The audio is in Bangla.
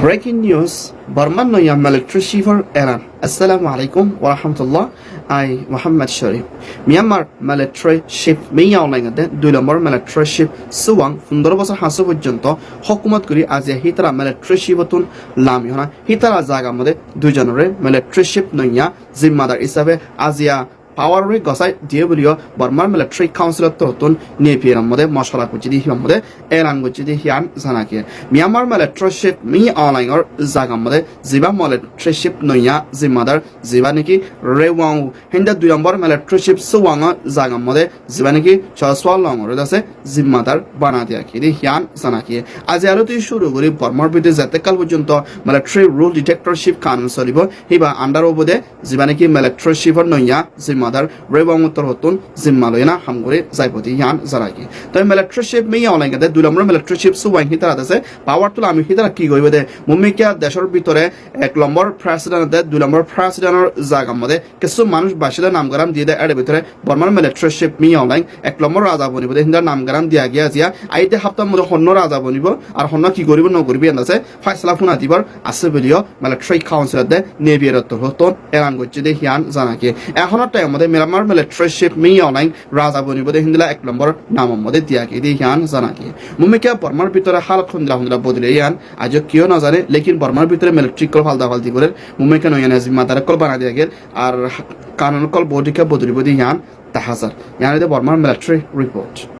Breaking news, Burman no yam military chief Iran. Assalamu alaikum wa rahmatullah. I Muhammad Sharif. Myanmar military chief me online de dulamor military chief suwang fundor basa hasu pojjonto hukumat kuri azia hitara military chief tun lam yona hitara jaga mode dujonore military chief noya zimmadar hisabe azia পাওয়ারে গসাই দিয়ে বলিও বর্মার মিলিটারি কাউন্সিলত তরতুন নেপিয়ার মধ্যে মশলা কুচি দিয়ে মধ্যে এলান কুচি দিয়ে হিয়ান জানাকে মিয়ানমার মিলিটারি শিপ মি অনলাইনর জায়গা মধ্যে জিবা মিলিটারি শিপ নইয়া জিম্মাদার জিবা নাকি রেওয়াং হিন্দা 2 নম্বর মিলিটারি শিপ সুওয়াং জায়গা মধ্যে জিবা নাকি চসওয়াল লংর আছে জিম্মাদার বানা দিয়া কি দিয়ে হিয়ান জানাকে আজ আরো তুই শুরু করি বর্মার বিরুদ্ধে যেতে কাল পর্যন্ত মিলিটারি রুল ডিটেক্টরশিপ কানুন চলিব হিবা আন্ডার ওবদে জিবা নাকি মিলিটারি শিপর নইয়া মাদার রেবাং উত্তর হতুন জিম্মালয়না হামগরে যাইপতি ইয়ান জারাকি তাই মিলিটারি শিপ মি অনলাইন দে 2 নম্বর মিলিটারি শিপ সুওয়াই হিতারা আছে পাওয়ার তুলা আমি হিতারা কি কইবে দে মুমিকা দেশের ভিতরে 1 নম্বর প্রেসিডেন্ট দে 2 নম্বর প্রেসিডেন্টের জায়গা মধ্যে কিছু মানুষ বাসিদা নামগারাম দিয়ে দে এর ভিতরে বর্মার মিলিটারি শিপ মি অনলাইন 1 নম্বর রাজা বনিব দে হিন্দার নামগারাম দিয়া গিয়া জিয়া আইতে হাপ্তার মধ্যে হন্ন রাজা বনিব আর হন্ন কি করিব ন করিব এন্দাছে ফয়সালা ফুনা দিবার আছে বলিও মিলিটারি কাউন্সিল দে নেভিয়ার উত্তর হতুন এলান গজ্জি দে হিয়ান জানাকি এখনৰ টাইম মধ্যে মিয়ানমার মিলিটারি শিপ মি অনলাইন রাজা বনিব দে হিন্দলা 1 নম্বর নাম মধ্যে দিয়া কি দে হিয়ান জানাকি মুমিকা বর্মার ভিতরে হাল খুন্দলা বদলে ইয়ান আজ কিও না জানে লেকিন বর্মার ভিতরে মিলিটারি কল ফালদা ফালতি করে মুমিকা নয়ান জিম্মাদার কল বানা দিয়া গেল আর কানুন কল বডিকা বদলিব দে ইয়ান তাহাজার ইয়ান দে বর্মার মিলিটারি রিপোর্ট